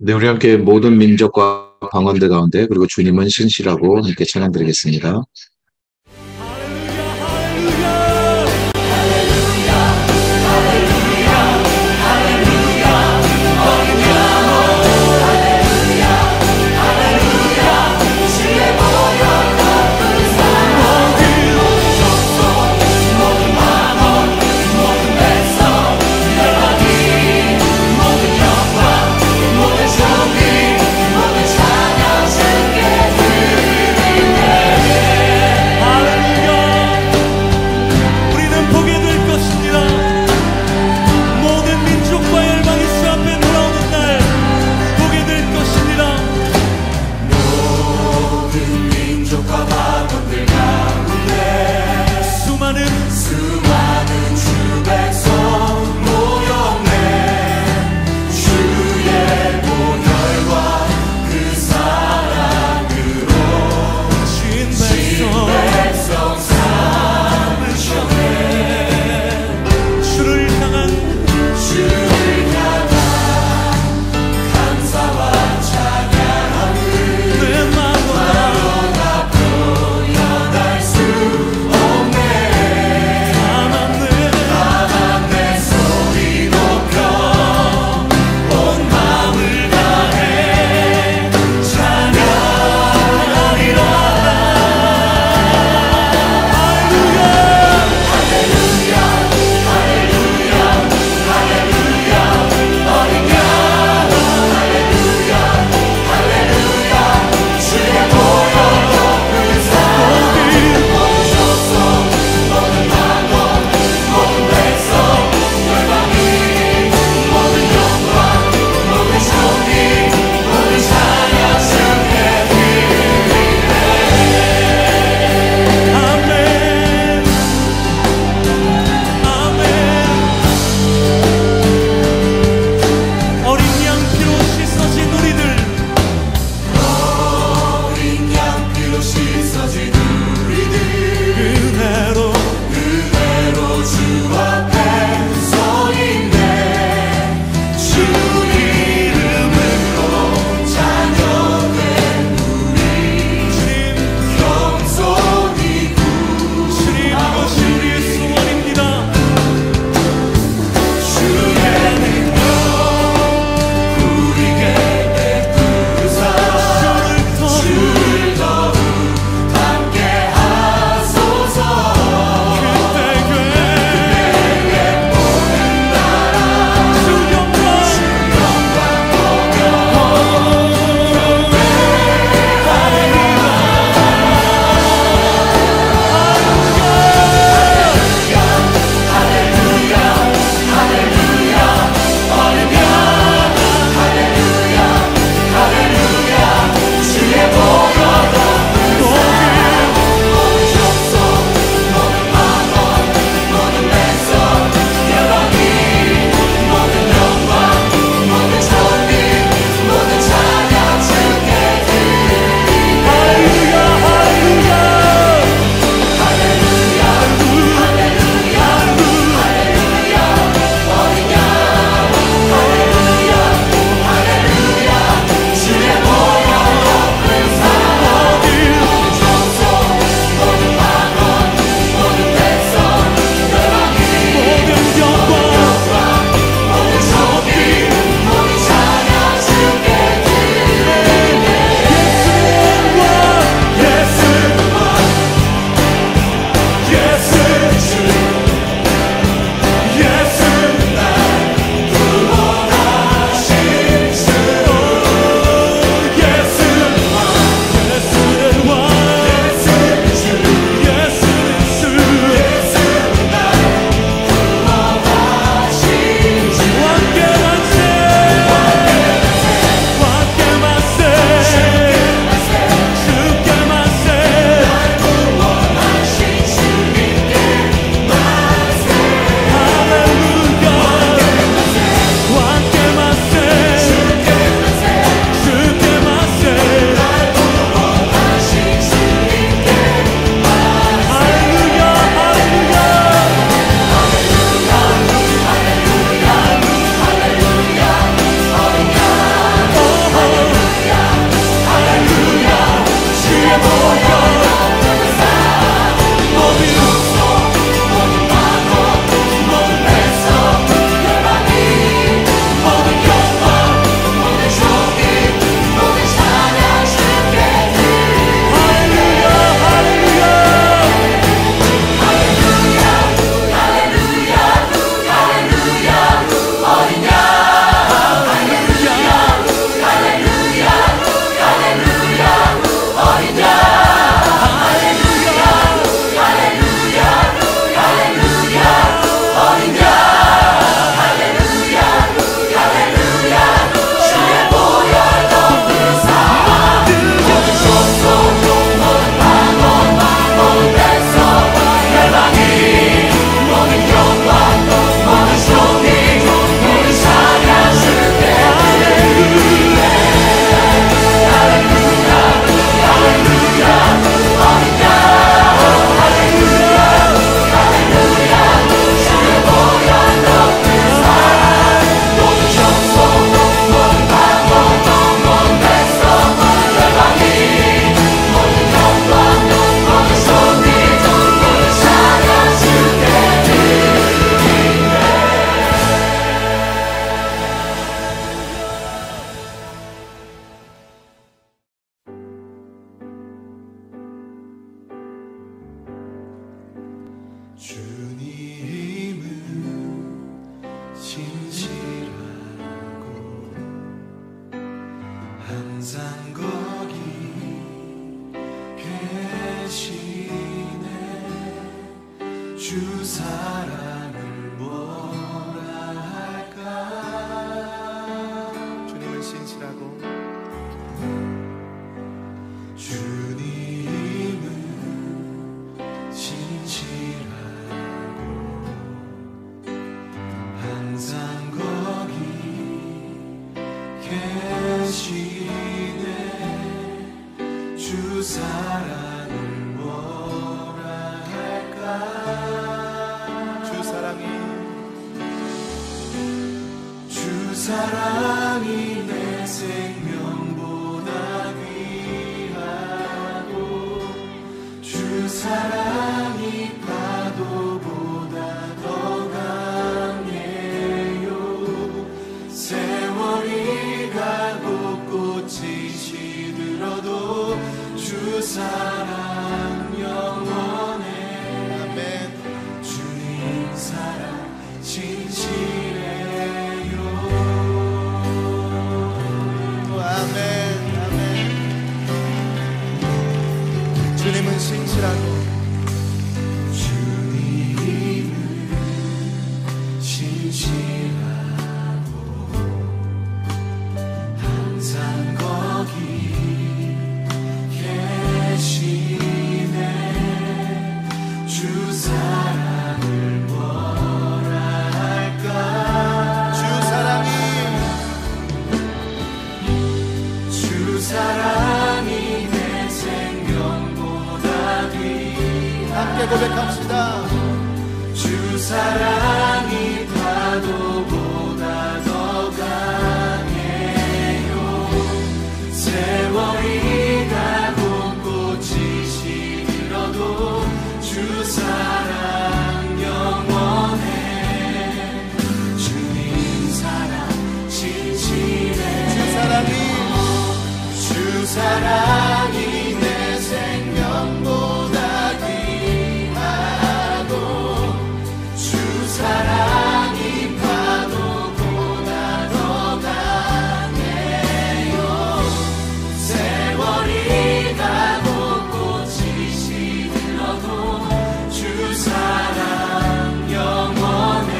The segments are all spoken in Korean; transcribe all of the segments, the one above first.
네, 우리 함께 모든 민족과 방언들 가운데 그리고 주님은 신실하고 함께 찬양드리겠습니다. 사랑이 내 생명보다 귀하고 주 사랑이 파도보다 더 강해요. 세월이 가고 꽃이 시들어도 주 사랑 영원해. 아멘. 주님 사랑 진실해. 주님은 신실하고 주님은 신실하고 항상 거기 계시네. 주 사랑을 뭐라 할까. 주 사랑이 내 생명 함께 고백합시다. 주 사랑이 파도보다 더 강해요. 세월이 가고 꽃이 시들어도 주 사랑 영원해. 주님 사랑 진실해. 주 사랑이 내 생명보다 사랑이 파도보다 더 강해요. 세월이 가고 꽃이 시들어도 주 사랑 영원해.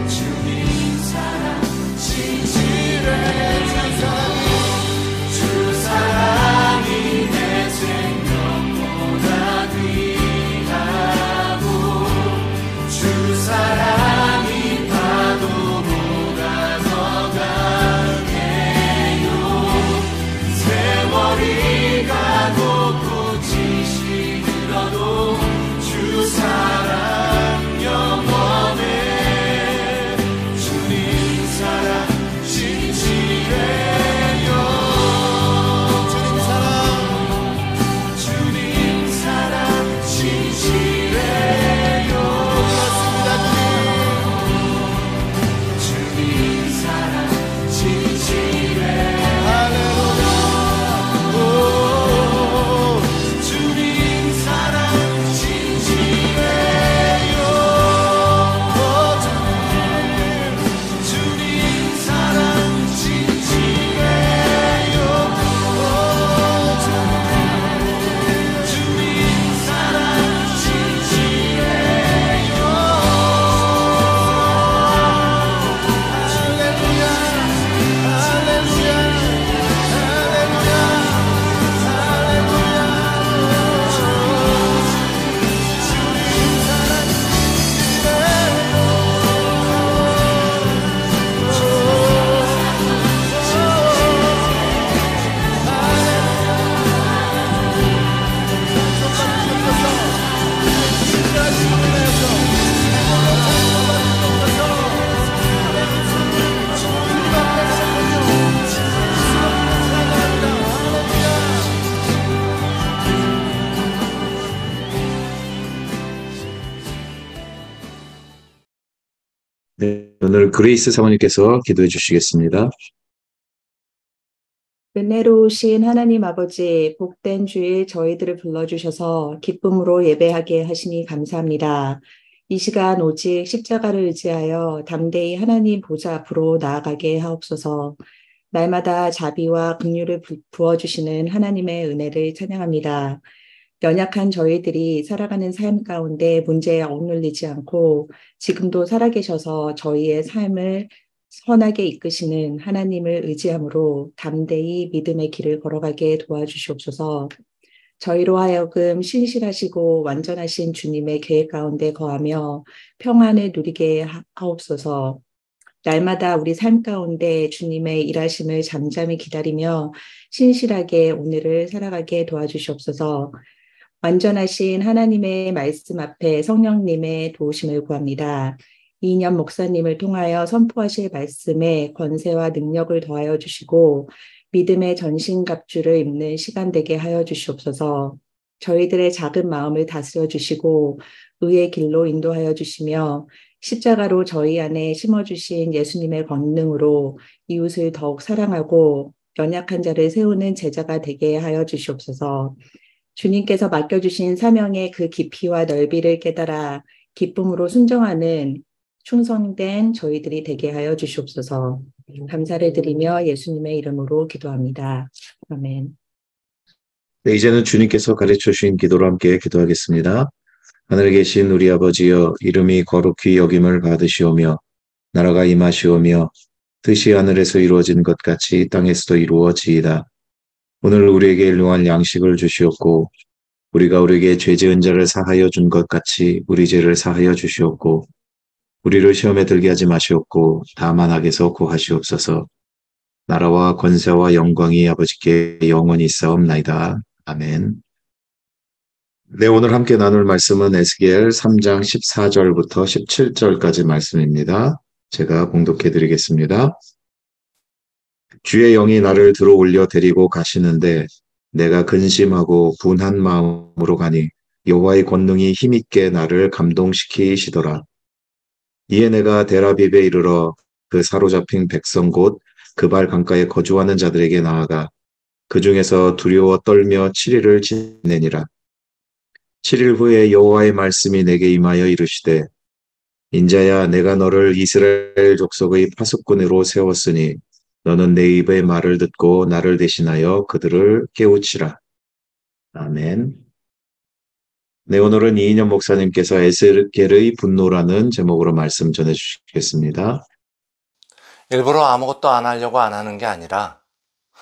주님 사랑 진실해. 주 사랑이 내 생명보다 귀하고 주 사랑이 파도보다 더 강해요. 세월이 가고 꽃이 시들어도 주 사랑 영원해. 주님 사랑 진실해요. 주님 사랑 진실해요. 주님 사랑 진실해. 할렐루야. 주님 사랑 진실해요. 주님 사랑 진실해요. 주님 사랑 진실해요. 네, 오늘 그레이스 사모님께서 기도해 주시겠습니다. 은혜로우신 하나님 아버지, 복된 주일 저희들을 불러주셔서 기쁨으로 예배하게 하시니 감사합니다. 이 시간 오직 십자가를 의지하여 담대히 하나님 보좌 앞으로 나아가게 하옵소서. 날마다 자비와 긍휼을 부어주시는 하나님의 은혜를 찬양합니다. 연약한 저희들이 살아가는 삶 가운데 문제에 억눌리지 않고 지금도 살아계셔서 저희의 삶을 선하게 이끄시는 하나님을 의지함으로 담대히 믿음의 길을 걸어가게 도와주시옵소서. 저희로 하여금 신실하시고 완전하신 주님의 계획 가운데 거하며 평안을 누리게 하옵소서. 날마다 우리 삶 가운데 주님의 일하심을 잠잠히 기다리며 신실하게 오늘을 살아가게 도와주시옵소서. 완전하신 하나님의 말씀 앞에 성령님의 도우심을 구합니다. 이인영 목사님을 통하여 선포하실 말씀에 권세와 능력을 더하여 주시고 믿음의 전신갑주를 입는 시간 되게 하여 주시옵소서. 저희들의 작은 마음을 다스려 주시고 의의 길로 인도하여 주시며 십자가로 저희 안에 심어주신 예수님의 권능으로 이웃을 더욱 사랑하고 연약한 자를 세우는 제자가 되게 하여 주시옵소서. 주님께서 맡겨주신 사명의 그 깊이와 넓이를 깨달아 기쁨으로 순종하는 충성된 저희들이 되게 하여 주시옵소서. 감사를 드리며 예수님의 이름으로 기도합니다. 아멘. 네, 이제는 주님께서 가르쳐 주신 기도로 함께 기도하겠습니다. 하늘에 계신 우리 아버지여, 이름이 거룩히 여김을 받으시오며 나라가 임하시오며 뜻이 하늘에서 이루어진 것 같이 땅에서도 이루어지이다. 오늘 우리에게 일용할 양식을 주시옵고 우리가 우리에게 죄 지은 자를 사하여 준 것 같이 우리 죄를 사하여 주시옵고 우리를 시험에 들게 하지 마시옵고 다만 악에서 구하시옵소서. 나라와 권세와 영광이 아버지께 영원히 있사옵나이다. 아멘. 네, 오늘 함께 나눌 말씀은 에스겔 3장 14절부터 17절까지 말씀입니다. 제가 봉독해 드리겠습니다. 주의 영이 나를 들어 올려 데리고 가시는데 내가 근심하고 분한 마음으로 가니 여호와의 권능이 힘있게 나를 감동시키시더라. 이에 내가 데라빕에 이르러 그 사로잡힌 백성 곧 그발 강가에 거주하는 자들에게 나아가 그 중에서 두려워 떨며 7일을 지내니라. 7일 후에 여호와의 말씀이 내게 임하여 이르시되 인자야, 내가 너를 이스라엘 족속의 파수꾼으로 세웠으니 너는 내 입의 말을 듣고 나를 대신하여 그들을 깨우치라. 아멘. 네, 오늘은 이인영 목사님께서 에스겔의 분노라는 제목으로 말씀 전해주시겠습니다. 일부러 아무것도 안 하려고 안 하는 게 아니라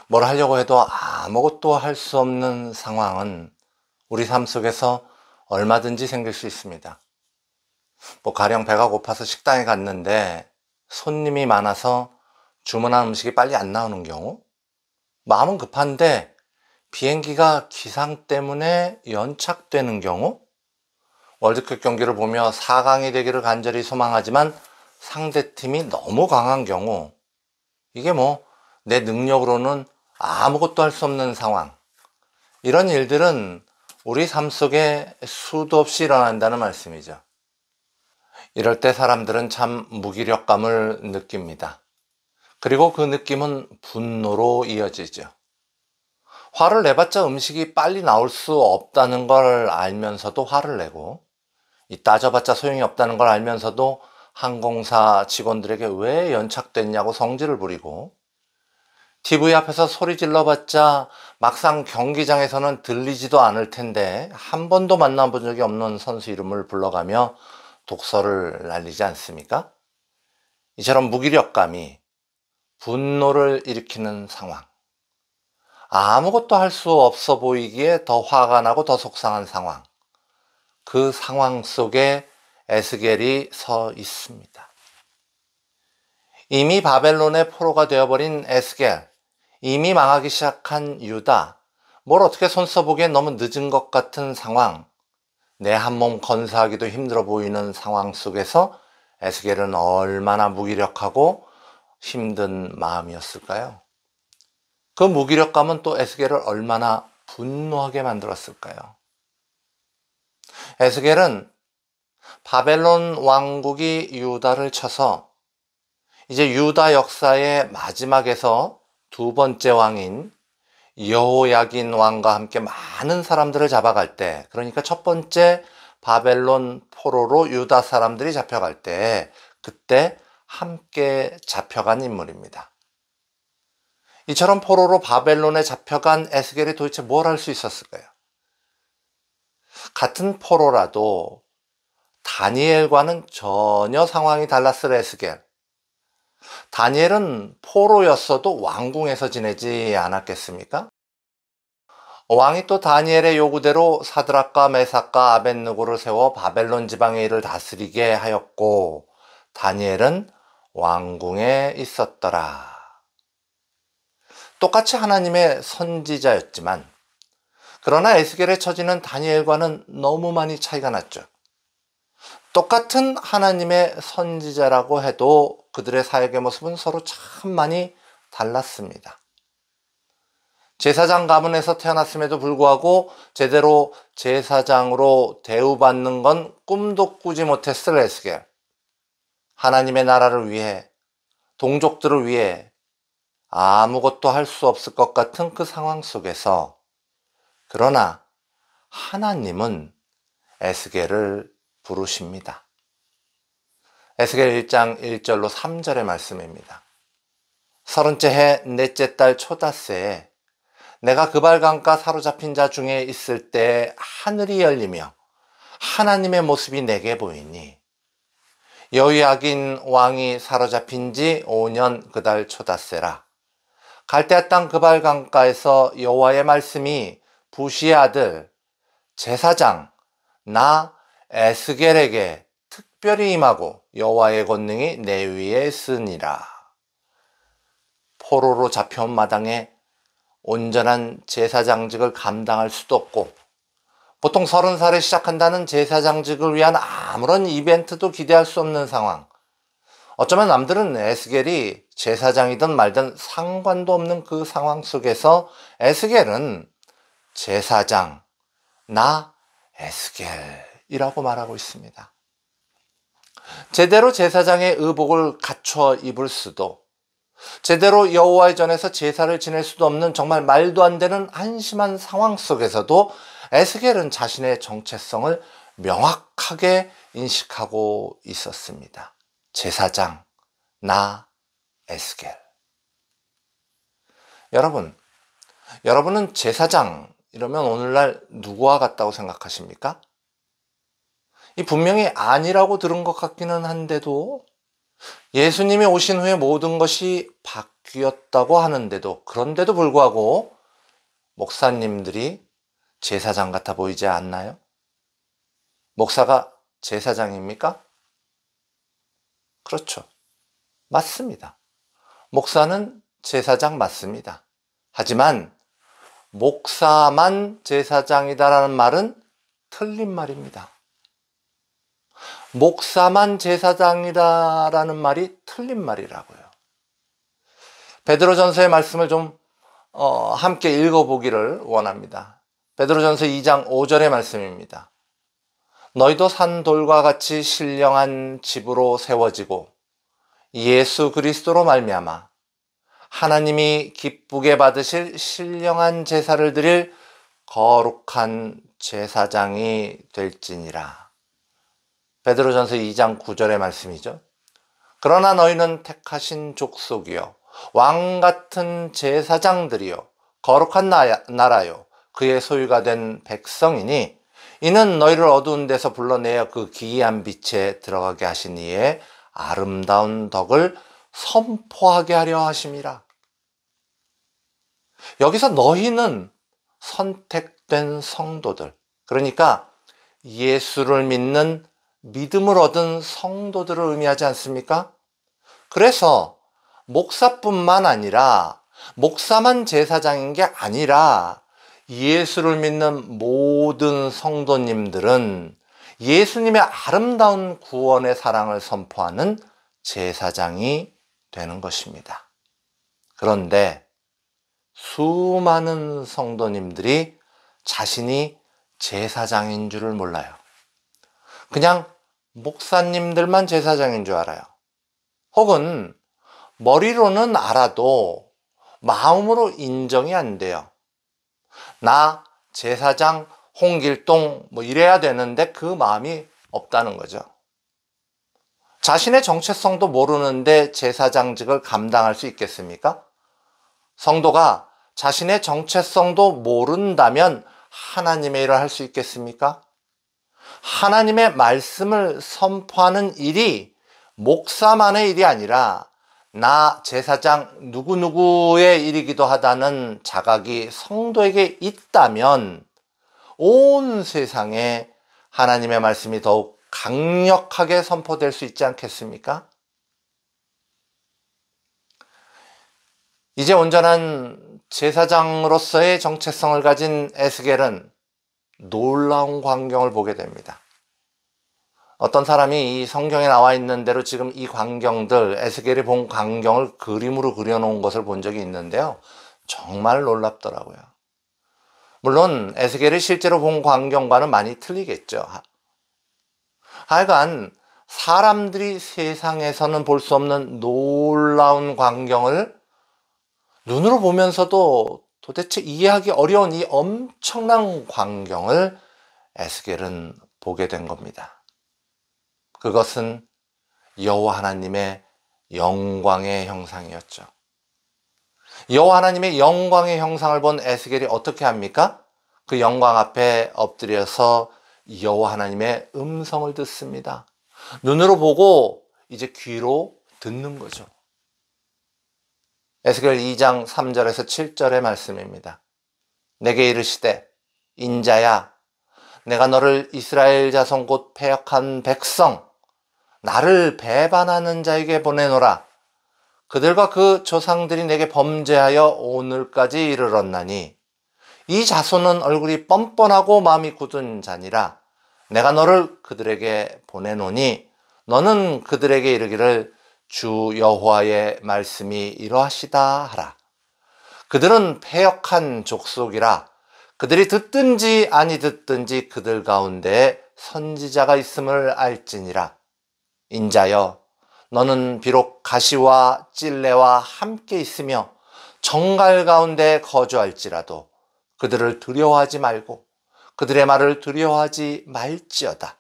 뭘 하려고 해도 아무것도 할 수 없는 상황은 우리 삶 속에서 얼마든지 생길 수 있습니다. 가령 배가 고파서 식당에 갔는데 손님이 많아서 주문한 음식이 빨리 안 나오는 경우, 마음은 급한데 비행기가 기상 때문에 연착되는 경우, 월드컵 경기를 보며 4강이 되기를 간절히 소망하지만 상대팀이 너무 강한 경우, 이게 내 능력으로는 아무것도 할 수 없는 상황, 이런 일들은 우리 삶 속에 수도 없이 일어난다는 말씀이죠. 이럴 때 사람들은 참 무기력감을 느낍니다. 그리고 그 느낌은 분노로 이어지죠. 화를 내봤자 음식이 빨리 나올 수 없다는 걸 알면서도 화를 내고, 따져봤자 소용이 없다는 걸 알면서도 항공사 직원들에게 왜 연착됐냐고 성질을 부리고, TV 앞에서 소리 질러봤자 막상 경기장에서는 들리지도 않을 텐데 한 번도 만나본 적이 없는 선수 이름을 불러가며 독설을 날리지 않습니까? 이처럼 무기력감이 분노를 일으키는 상황, 아무것도 할 수 없어 보이기에 더 화가 나고 더 속상한 상황, 그 상황 속에 에스겔이 서 있습니다. 이미 바벨론의 포로가 되어버린 에스겔, 이미 망하기 시작한 유다, 뭘 어떻게 손 써보기엔 너무 늦은 것 같은 상황, 내 한 몸 건사하기도 힘들어 보이는 상황 속에서 에스겔은 얼마나 무기력하고 힘든 마음이었을까요? 그 무기력감은 또 에스겔을 얼마나 분노하게 만들었을까요? 에스겔은 바벨론 왕국이 유다를 쳐서 이제 유다 역사의 마지막에서 두 번째 왕인 여호야긴 왕과 함께 많은 사람들을 잡아갈 때, 그러니까 첫 번째 바벨론 포로로 유다 사람들이 잡혀갈 때, 그때 함께 잡혀간 인물입니다. 이처럼 포로로 바벨론에 잡혀간 에스겔이 도대체 뭘 할 수 있었을까요? 같은 포로라도 다니엘과는 전혀 상황이 달랐을 에스겔. 다니엘은 포로였어도 왕궁에서 지내지 않았겠습니까? 왕이 또 다니엘의 요구대로 사드락과 메삭과 아벳느고를 세워 바벨론 지방의 일을 다스리게 하였고, 다니엘은 왕궁에 있었더라. 똑같이 하나님의 선지자였지만, 그러나 에스겔의 처지는 다니엘과는 너무 많이 차이가 났죠. 똑같은 하나님의 선지자라고 해도 그들의 사역의 모습은 서로 참 많이 달랐습니다. 제사장 가문에서 태어났음에도 불구하고 제대로 제사장으로 대우받는 건 꿈도 꾸지 못했을 에스겔. 하나님의 나라를 위해, 동족들을 위해 아무것도 할 수 없을 것 같은 그 상황 속에서, 그러나 하나님은 에스겔을 부르십니다. 에스겔 1장 1절로 3절의 말씀입니다. 30째 해 넷째 달 초닷새에 내가 그발강가 사로잡힌 자 중에 있을 때 하늘이 열리며 하나님의 모습이 내게 보이니, 여호야긴 왕이 사로잡힌 지 5년 그달 초닷새라. 갈대아 땅 그발강가에서 여호와의 말씀이 부시의 아들 제사장 나 에스겔에게 특별히 임하고 여호와의 권능이 내 위에 있으니라. 포로로 잡혀온 마당에 온전한 제사장직을 감당할 수도 없고, 보통 30살에 시작한다는 제사장직을 위한 아무런 이벤트도 기대할 수 없는 상황. 어쩌면 남들은 에스겔이 제사장이든 말든 상관도 없는 그 상황 속에서 에스겔은 제사장, 나 에스겔이라고 말하고 있습니다. 제대로 제사장의 의복을 갖춰 입을 수도, 제대로 여호와의 전에서 제사를 지낼 수도 없는 정말 말도 안 되는 한심한 상황 속에서도 에스겔은 자신의 정체성을 명확하게 인식하고 있었습니다. 제사장, 나 에스겔. 여러분은 제사장 이러면 오늘날 누구와 같다고 생각하십니까? 이 분명히 아니라고 들은 것 같기는 한데도, 예수님이 오신 후에 모든 것이 바뀌었다고 하는데도, 그런데도 불구하고 목사님들이 제사장 같아 보이지 않나요? 목사가 제사장입니까? 그렇죠. 맞습니다. 목사는 제사장 맞습니다. 하지만 목사만 제사장이다라는 말은 틀린 말입니다. 목사만 제사장이다라는 말이 틀린 말이라고요. 베드로전서의 말씀을 좀 함께 읽어보기를 원합니다. 베드로전서 2장 5절의 말씀입니다. 너희도 산돌과 같이 신령한 집으로 세워지고 예수 그리스도로 말미암아 하나님이 기쁘게 받으실 신령한 제사를 드릴 거룩한 제사장이 될지니라. 베드로전서 2장 9절의 말씀이죠. 그러나 너희는 택하신 족속이요 왕 같은 제사장들이요 거룩한 나라요 그의 소유가 된 백성이니, 이는 너희를 어두운 데서 불러내어 그 기이한 빛에 들어가게 하신 이의 아름다운 덕을 선포하게 하려 하심이라. 여기서 너희는 선택된 성도들, 그러니까 예수를 믿는 믿음을 얻은 성도들을 의미하지 않습니까? 그래서 목사뿐만 아니라, 목사만 제사장인 게 아니라 예수를 믿는 모든 성도님들은 예수님의 아름다운 구원의 사랑을 선포하는 제사장이 되는 것입니다. 그런데 수많은 성도님들이 자신이 제사장인 줄을 몰라요. 그냥 목사님들만 제사장인 줄 알아요. 혹은 머리로는 알아도 마음으로 인정이 안 돼요. 나 제사장 홍길동 뭐 이래야 되는데 그 마음이 없다는 거죠. 자신의 정체성도 모르는데 제사장직을 감당할 수 있겠습니까? 성도가 자신의 정체성도 모른다면 하나님의 일을 할 수 있겠습니까? 하나님의 말씀을 선포하는 일이 목사만의 일이 아니라 나 제사장 누구누구의 일이기도 하다는 자각이 성도에게 있다면 온 세상에 하나님의 말씀이 더욱 강력하게 선포될 수 있지 않겠습니까? 이제 온전한 제사장으로서의 정체성을 가진 에스겔은 놀라운 광경을 보게 됩니다. 어떤 사람이 이 성경에 나와 있는 대로 지금 이 광경들, 에스겔이 본 광경을 그림으로 그려놓은 것을 본 적이 있는데요. 정말 놀랍더라고요. 물론 에스겔이 실제로 본 광경과는 많이 틀리겠죠. 하여간 사람들이 세상에서는 볼 수 없는 놀라운 광경을 눈으로 보면서도 도대체 이해하기 어려운 이 엄청난 광경을 에스겔은 보게 된 겁니다. 그것은 여호와 하나님의 영광의 형상이었죠. 여호와 하나님의 영광의 형상을 본 에스겔이 어떻게 합니까? 그 영광 앞에 엎드려서 여호와 하나님의 음성을 듣습니다. 눈으로 보고 이제 귀로 듣는 거죠. 에스겔 2장 3절에서 7절의 말씀입니다. 내게 이르시되 인자야 내가 너를 이스라엘 자손 곧 패역한 백성 나를 배반하는 자에게 보내노라. 그들과 그 조상들이 내게 범죄하여 오늘까지 이르렀나니 이 자손은 얼굴이 뻔뻔하고 마음이 굳은 자니라. 내가 너를 그들에게 보내노니 너는 그들에게 이르기를 주 여호와의 말씀이 이러하시다 하라. 그들은 패역한 족속이라. 그들이 듣든지 아니 듣든지 그들 가운데 선지자가 있음을 알지니라. 인자여 너는 비록 가시와 찔레와 함께 있으며 정갈 가운데 거주할지라도 그들을 두려워하지 말고 그들의 말을 두려워하지 말지어다.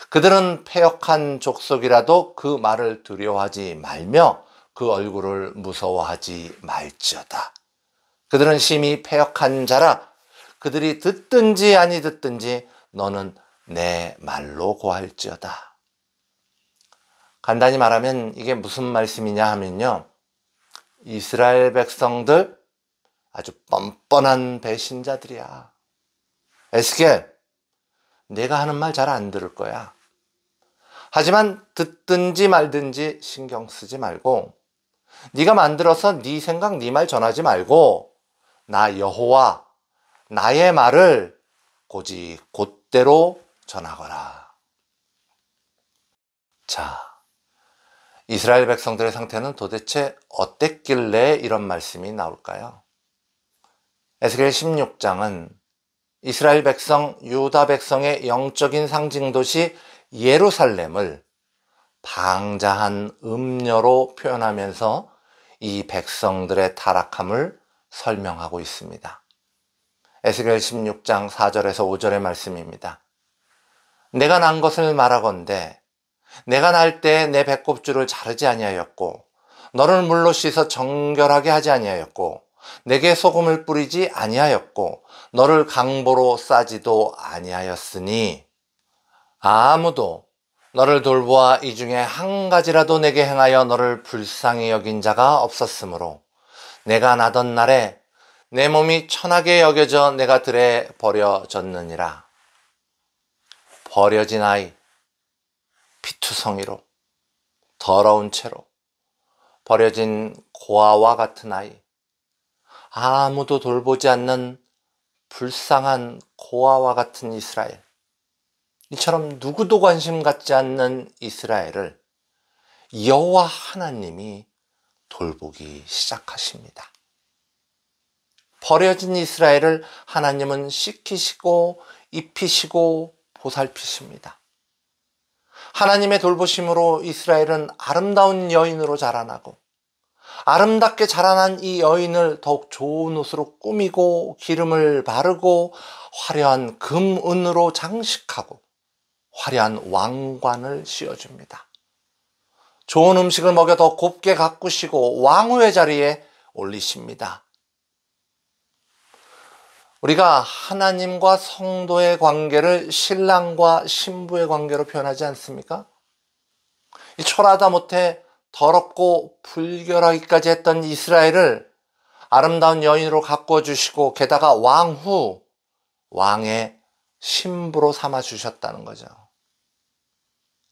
그들은 패역한 족속이라도 그 말을 두려워하지 말며 그 얼굴을 무서워하지 말지어다. 그들은 심히 패역한 자라. 그들이 듣든지 아니 듣든지 너는 내 말로 고할지어다. 간단히 말하면 이게 무슨 말씀이냐 하면요. 이스라엘 백성들 아주 뻔뻔한 배신자들이야. 에스겔, 내가 하는 말 잘 안 들을 거야. 하지만 듣든지 말든지 신경 쓰지 말고 네가 만들어서 네 생각, 네 말 전하지 말고 나 여호와, 나의 말을 고지 곧대로 전하거라. 자, 이스라엘 백성들의 상태는 도대체 어땠길래 이런 말씀이 나올까요? 에스겔 16장은 이스라엘 백성, 유다 백성의 영적인 상징도시 예루살렘을 방자한 음녀로 표현하면서 이 백성들의 타락함을 설명하고 있습니다. 에스겔 16장 4절에서 5절의 말씀입니다. 내가 난 것을 말하건대 내가 날 때 내 배꼽줄을 자르지 아니하였고 너를 물로 씻어 정결하게 하지 아니하였고 내게 소금을 뿌리지 아니하였고 너를 강보로 싸지도 아니하였으니 아무도 너를 돌보아 이 중에 한 가지라도 내게 행하여 너를 불쌍히 여긴 자가 없었으므로 내가 나던 날에 내 몸이 천하게 여겨져 내가 들에 버려졌느니라. 버려진 아이, 피투성이로 더러운 채로 버려진 고아와 같은 아이, 아무도 돌보지 않는 불쌍한 고아와 같은 이스라엘, 이처럼 누구도 관심 갖지 않는 이스라엘을 여호와 하나님이 돌보기 시작하십니다. 버려진 이스라엘을 하나님은 씻기시고 입히시고 보살피십니다. 하나님의 돌보심으로 이스라엘은 아름다운 여인으로 자라나고 아름답게 자라난 이 여인을 더욱 좋은 옷으로 꾸미고 기름을 바르고 화려한 금은으로 장식하고 화려한 왕관을 씌워줍니다. 좋은 음식을 먹여 더 곱게 가꾸시고 왕후의 자리에 올리십니다. 우리가 하나님과 성도의 관계를 신랑과 신부의 관계로 표현하지 않습니까? 이 초라하다 못해 더럽고 불결하기까지 했던 이스라엘을 아름다운 여인으로 가꾸어 주시고 게다가 왕후, 왕의 신부로 삼아 주셨다는 거죠.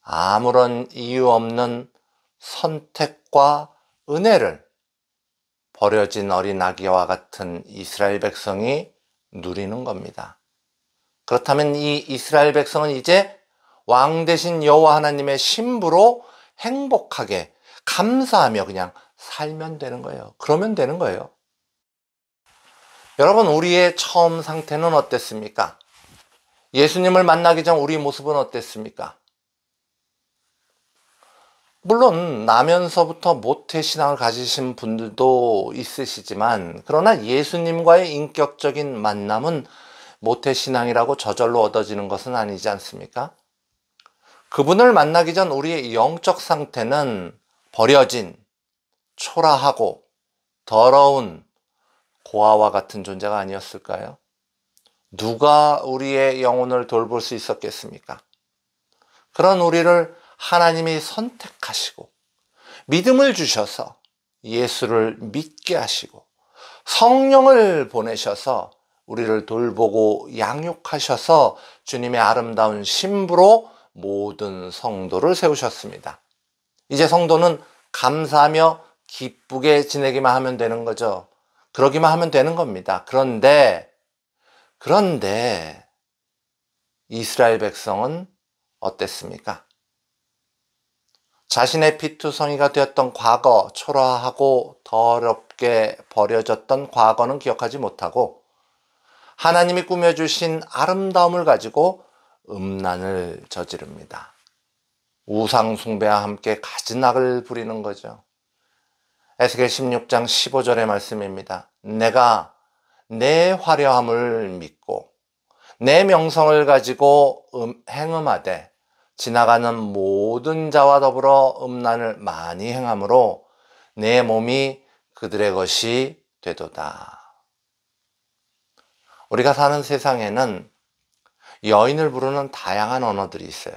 아무런 이유 없는 선택과 은혜를 버려진 어린 아기와 같은 이스라엘 백성이 누리는 겁니다. 그렇다면 이 이스라엘 백성은 이제 왕 대신 여호와 하나님의 신부로 행복하게 감사하며 그냥 살면 되는 거예요. 그러면 되는 거예요. 여러분, 우리의 처음 상태는 어땠습니까? 예수님을 만나기 전 우리 모습은 어땠습니까? 물론 나면서부터 모태신앙을 가지신 분들도 있으시지만, 그러나 예수님과의 인격적인 만남은 모태신앙이라고 저절로 얻어지는 것은 아니지 않습니까? 그분을 만나기 전 우리의 영적 상태는 버려진, 초라하고 더러운 고아와 같은 존재가 아니었을까요? 누가 우리의 영혼을 돌볼 수 있었겠습니까? 그런 우리를 하나님이 선택하시고 믿음을 주셔서 예수를 믿게 하시고 성령을 보내셔서 우리를 돌보고 양육하셔서 주님의 아름다운 신부로 모든 성도를 세우셨습니다. 이제 성도는 감사하며 기쁘게 지내기만 하면 되는 거죠. 그러기만 하면 되는 겁니다. 그런데 이스라엘 백성은 어땠습니까? 자신의 피투성이가 되었던 과거, 초라하고 더럽게 버려졌던 과거는 기억하지 못하고 하나님이 꾸며주신 아름다움을 가지고 음란을 저지릅니다. 우상 숭배와 함께 가진악을 부리는 거죠. 에스겔 16장 15절의 말씀입니다. 내가 내 화려함을 믿고 내 명성을 가지고 행음하되 지나가는 모든 자와 더불어 음란을 많이 행함으로 내 몸이 그들의 것이 되도다. 우리가 사는 세상에는 여인을 부르는 다양한 언어들이 있어요.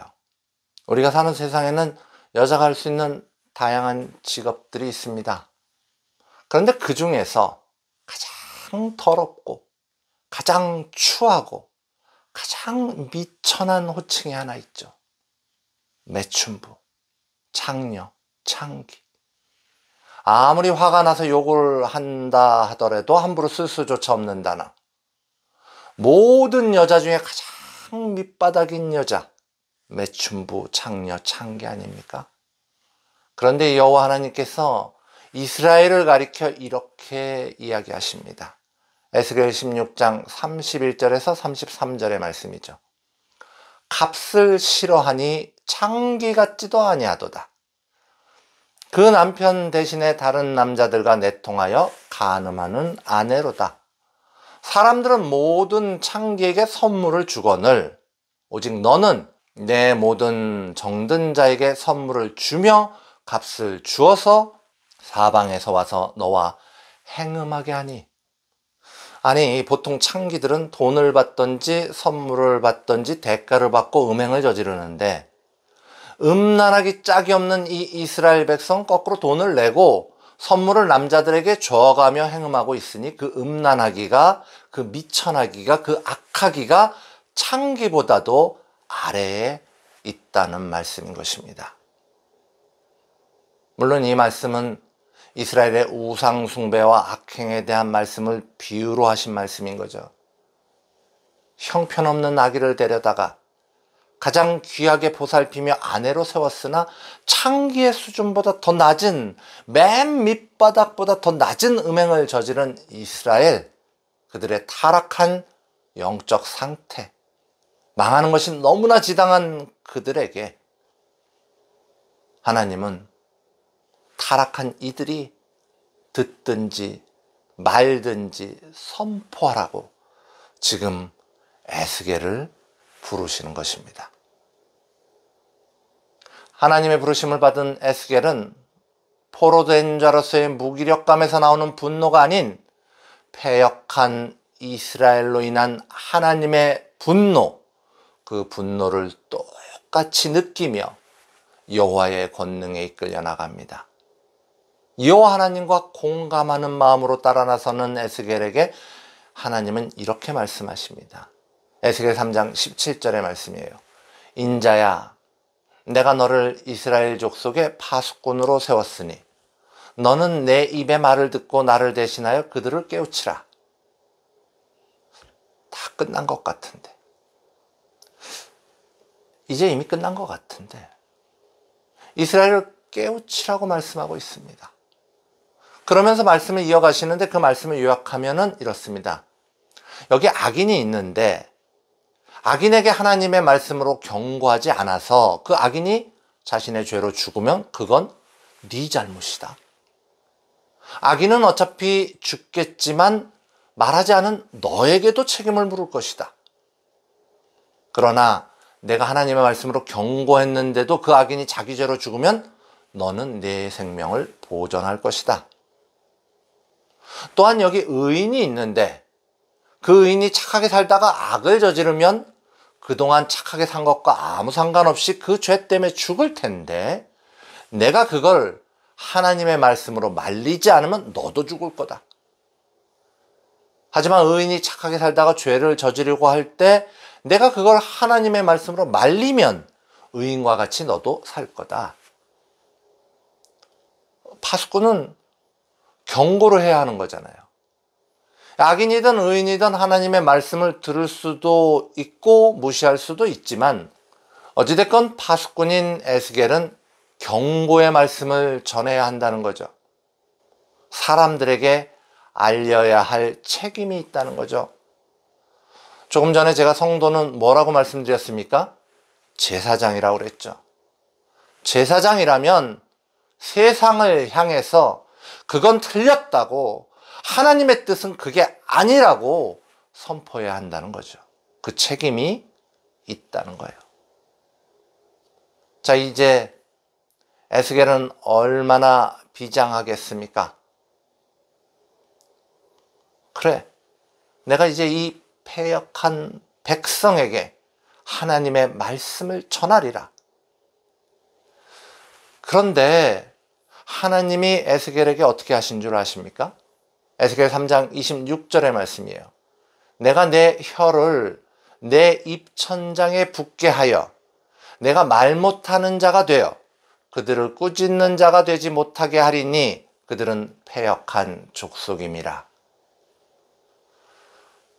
우리가 사는 세상에는 여자가 할 수 있는 다양한 직업들이 있습니다. 그런데 그 중에서 가장 더럽고 가장 추하고 가장 미천한 호칭이 하나 있죠. 매춘부, 창녀, 창기. 아무리 화가 나서 욕을 한다 하더라도 함부로 쓸 수조차 없는 단어. 모든 여자 중에 가장 밑바닥인 여자, 매춘부, 창녀, 창기 아닙니까? 그런데 여호와 하나님께서 이스라엘을 가리켜 이렇게 이야기하십니다. 에스겔 16장 31절에서 33절의 말씀이죠. 값을 싫어하니 창기 같지도 아니하도다. 그 남편 대신에 다른 남자들과 내통하여 간음하는 아내로다. 사람들은 모든 창기에게 선물을 주거늘 오직 너는 내 모든 정든 자에게 선물을 주며 값을 주어서 사방에서 와서 너와 행음하게 하니. 아니, 보통 창기들은 돈을 받든지 선물을 받든지 대가를 받고 음행을 저지르는데 음란하기 짝이 없는 이 이스라엘 백성 거꾸로 돈을 내고 선물을 남자들에게 줘가며 행음하고 있으니 그 음란하기가, 그 미천하기가, 그 악하기가 창기보다도 아래에 있다는 말씀인 것입니다. 물론 이 말씀은 이스라엘의 우상 숭배와 악행에 대한 말씀을 비유로 하신 말씀인 거죠. 형편없는 아기를 데려다가 가장 귀하게 보살피며 아내로 세웠으나 창기의 수준보다 더 낮은, 맨 밑바닥보다 더 낮은 음행을 저지른 이스라엘, 그들의 타락한 영적 상태, 망하는 것이 너무나 지당한 그들에게 하나님은 타락한 이들이 듣든지 말든지 선포하라고 지금 에스겔을 부르시는 것입니다. 하나님의 부르심을 받은 에스겔은 포로된 자로서의 무기력감에서 나오는 분노가 아닌 패역한 이스라엘로 인한 하나님의 분노, 그 분노를 똑같이 느끼며 여호와의 권능에 이끌려 나갑니다. 여호와 하나님과 공감하는 마음으로 따라 나서는 에스겔에게 하나님은 이렇게 말씀하십니다. 에스겔 3장 17절의 말씀이에요. 인자야, 내가 너를 이스라엘 족속의 파수꾼으로 세웠으니 너는 내 입의 말을 듣고 나를 대신하여 그들을 깨우치라. 다 끝난 것 같은데, 이제 이미 끝난 것 같은데 이스라엘을 깨우치라고 말씀하고 있습니다. 그러면서 말씀을 이어가시는데 그 말씀을 요약하면은 이렇습니다. 여기 악인이 있는데 악인에게 하나님의 말씀으로 경고하지 않아서 그 악인이 자신의 죄로 죽으면 그건 네 잘못이다. 악인은 어차피 죽겠지만 말하지 않은 너에게도 책임을 물을 것이다. 그러나 내가 하나님의 말씀으로 경고했는데도 그 악인이 자기 죄로 죽으면 너는 내 생명을 보전할 것이다. 또한 여기 의인이 있는데 그 의인이 착하게 살다가 악을 저지르면 그동안 착하게 산 것과 아무 상관없이 그 죄 때문에 죽을 텐데 내가 그걸 하나님의 말씀으로 말리지 않으면 너도 죽을 거다. 하지만 의인이 착하게 살다가 죄를 저지르고 할 때 내가 그걸 하나님의 말씀으로 말리면 의인과 같이 너도 살 거다. 파수꾼은 경고를 해야 하는 거잖아요. 악인이든 의인이든 하나님의 말씀을 들을 수도 있고 무시할 수도 있지만 어찌됐건 파수꾼인 에스겔은 경고의 말씀을 전해야 한다는 거죠. 사람들에게 알려야 할 책임이 있다는 거죠. 조금 전에 제가 성도는 뭐라고 말씀드렸습니까? 제사장이라고 그랬죠. 제사장이라면 세상을 향해서 그건 틀렸다고, 하나님의 뜻은 그게 아니라고 선포해야 한다는 거죠. 그 책임이 있다는 거예요. 자, 이제 에스겔은 얼마나 비장하겠습니까? 그래, 내가 이제 이 패역한 백성에게 하나님의 말씀을 전하리라. 그런데 하나님이 에스겔에게 어떻게 하신 줄 아십니까? 에스겔 3장 26절의 말씀이에요. 내가 내 혀를 내 입천장에 붙게 하여 내가 말 못하는 자가 되어 그들을 꾸짖는 자가 되지 못하게 하리니 그들은 패역한 족속임이라.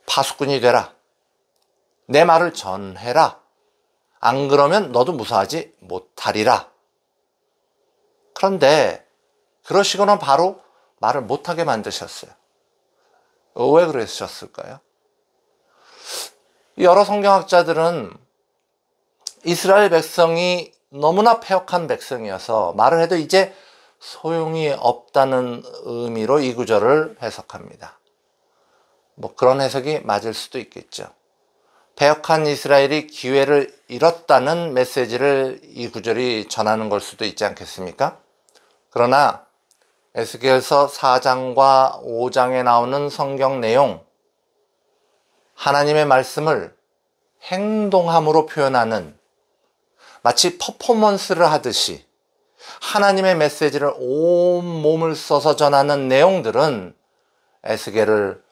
파수꾼이 되라. 내 말을 전해라. 안 그러면 너도 무사하지 못하리라. 그런데 그러시고는 바로 말을 못하게 만드셨어요. 왜 그러셨을까요? 여러 성경학자들은 이스라엘 백성이 너무나 패역한 백성이어서 말을 해도 이제 소용이 없다는 의미로 이 구절을 해석합니다. 뭐 그런 해석이 맞을 수도 있겠죠. 패역한 이스라엘이 기회를 잃었다는 메시지를 이 구절이 전하는 걸 수도 있지 않겠습니까? 그러나 에스겔서 4장과 5장에 나오는 성경 내용, 하나님의 말씀을 행동함으로 표현하는, 마치 퍼포먼스를 하듯이 하나님의 메시지를 온 몸을 써서 전하는 내용들은 에스겔을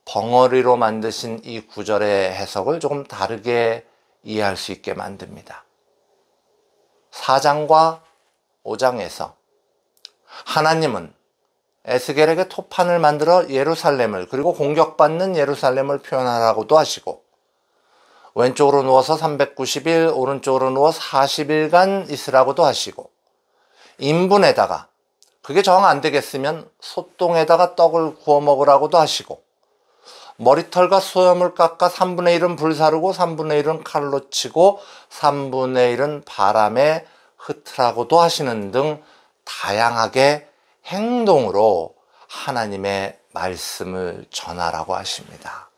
벙어리로 만드신 이 구절의 해석을 조금 다르게 이해할 수 있게 만듭니다. 4장과 5장에서 하나님은 에스겔에게 토판을 만들어 예루살렘을, 그리고 공격받는 예루살렘을 표현하라고도 하시고, 왼쪽으로 누워서 390일, 오른쪽으로 누워 40일간 있으라고도 하시고, 인분에다가, 그게 정 안 되겠으면 솥동에다가 떡을 구워 먹으라고도 하시고, 머리털과 수염을 깎아 3분의 1은 불사르고 3분의 1은 칼로 치고 3분의 1은 바람에 흩으라고도 하시는 등 다양하게 행동으로 하나님의 말씀을 전하라고 하십니다.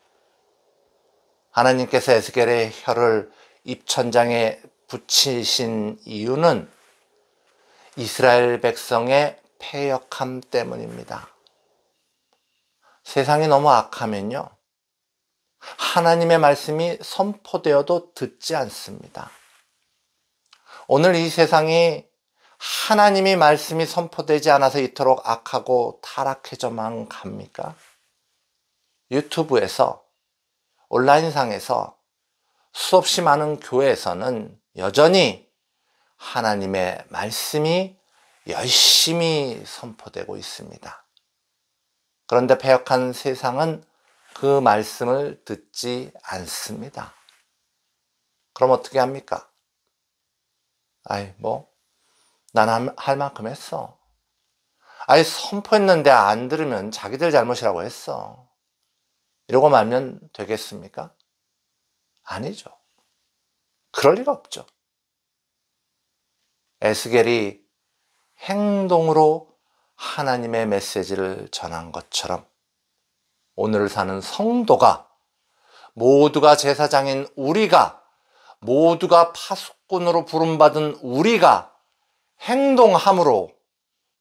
하나님께서 에스겔의 혀를 입천장에 붙이신 이유는 이스라엘 백성의 패역함 때문입니다. 세상이 너무 악하면요, 하나님의 말씀이 선포되어도 듣지 않습니다. 오늘 이 세상이 하나님이 말씀이 선포되지 않아서 이토록 악하고 타락해져만 갑니까? 유튜브에서, 온라인상에서, 수없이 많은 교회에서는 여전히 하나님의 말씀이 열심히 선포되고 있습니다. 그런데 패역한 세상은 그 말씀을 듣지 않습니다. 그럼 어떻게 합니까? 난 할 만큼 했어. 선포했는데 안 들으면 자기들 잘못이라고 했어. 이러고 말면 되겠습니까? 아니죠. 그럴 리가 없죠. 에스겔이 행동으로 하나님의 메시지를 전한 것처럼 오늘을 사는 성도가, 모두가 제사장인 우리가, 모두가 파수꾼으로 부름받은 우리가 행동함으로,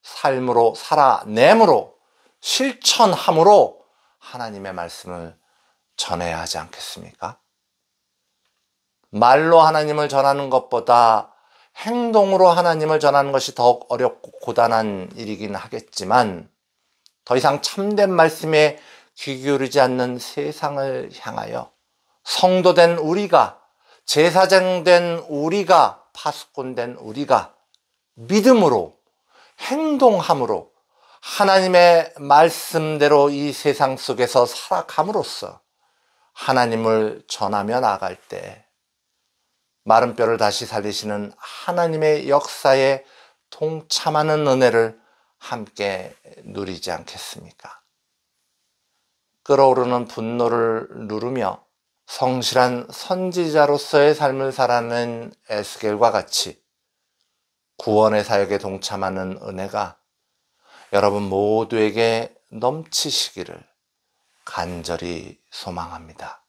삶으로 살아내므로, 실천함으로 하나님의 말씀을 전해야 하지 않겠습니까? 말로 하나님을 전하는 것보다 행동으로 하나님을 전하는 것이 더욱 어렵고 고단한 일이긴 하겠지만, 더 이상 참된 말씀에 귀 기울이지 않는 세상을 향하여 성도된 우리가, 제사장된 우리가, 파수꾼된 우리가 믿음으로, 행동함으로 하나님의 말씀대로 이 세상 속에서 살아감으로써 하나님을 전하며 나아갈 때 마른 뼈를 다시 살리시는 하나님의 역사에 동참하는 은혜를 함께 누리지 않겠습니까? 끓어오르는 분노를 누르며 성실한 선지자로서의 삶을 살아낸 에스겔과 같이 구원의 사역에 동참하는 은혜가 여러분 모두에게 넘치시기를 간절히 소망합니다.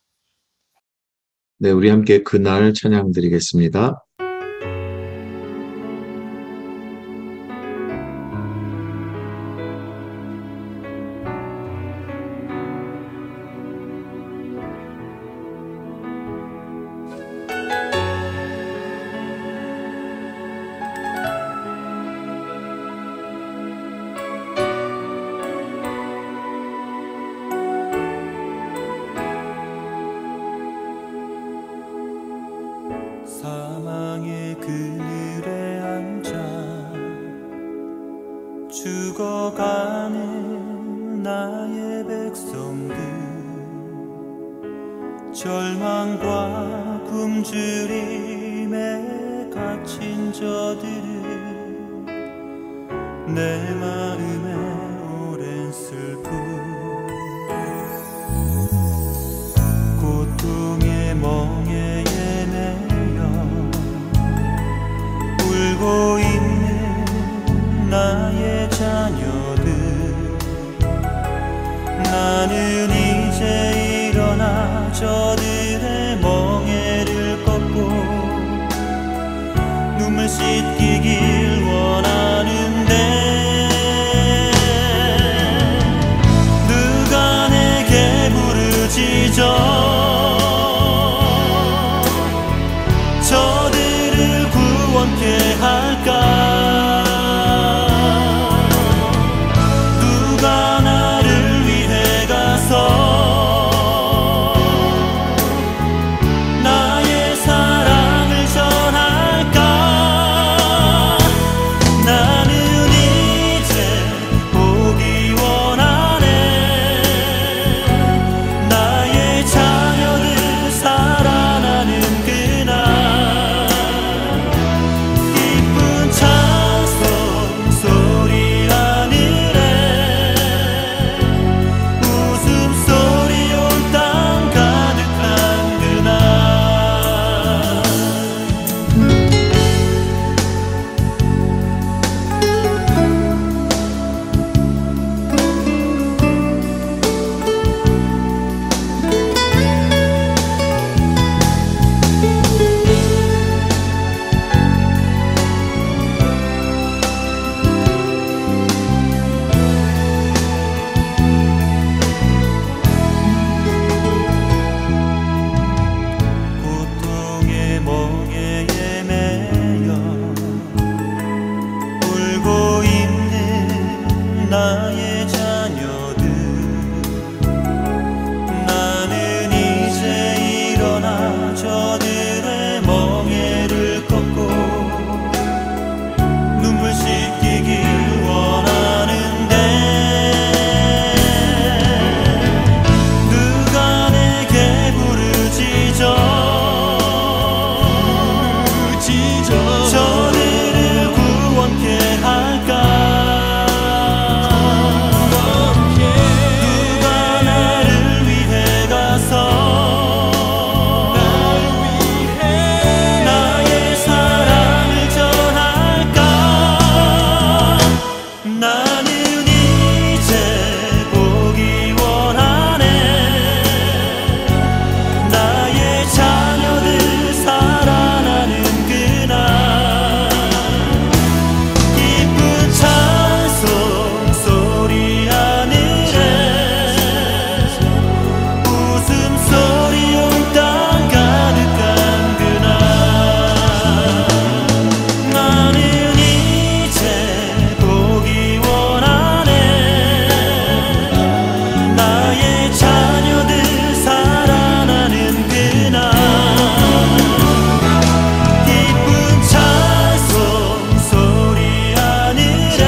네, 우리 함께 그날 찬양 드리겠습니다. 사망의 그늘에 앉아 죽어가는 나의 백성들, 절망과 굶주림에 갇힌 저들을 내 마음에 오랜 슬픔, 고통의 멍에 울고 있는 나의 자녀들, 나는 이제 일어나 저들의 멍에를 꺾고 눈물 씻기길 원하는데, 누가 내게 부르짖어 저들을 구원케 할까? 누가 나를 위해 가서 나의 사랑을 전할까? 나의 자녀들 나는 이제 일어나 저들의 멍에를 꺾고 눈물 씻기길 원하는데 누가 내게 부르짖어 저들을 구원케 할까 누가 나를 위해 가서 나의 사랑을 전할까 나는 이제 보기 원하네 나의 자녀들 살아나는 그날 기쁜 찬송 소리 하늘에 웃음소리 온 땅 가득한 그날 나는 이제 보기 원하네 나의 자녀들 살아나는 그날 기쁜 찬송 소리 하늘에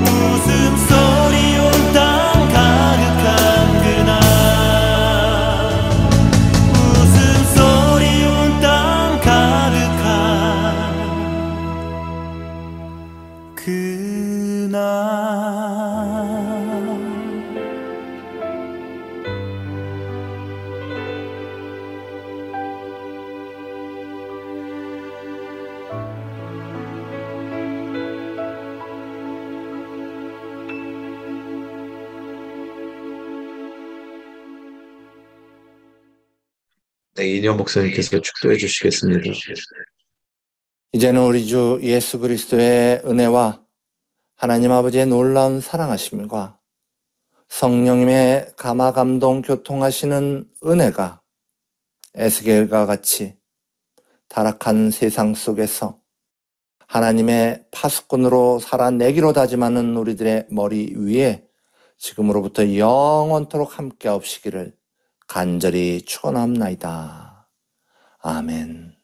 웃음소리 온 땅 가득한 그날 웃음소리 온 땅 가득한 그날 네, 이인영 목사님께서 축도해 주시겠습니다. 이제는 우리 주 예수 그리스도의 은혜와 하나님 아버지의 놀라운 사랑하심과 성령님의 감화 감동 교통하시는 은혜가 에스겔과 같이 타락한 세상 속에서 하나님의 파수꾼으로 살아내기로 다짐하는 우리들의 머리 위에 지금으로부터 영원토록 함께 없시기를 간절히 축원합나이다. 아멘.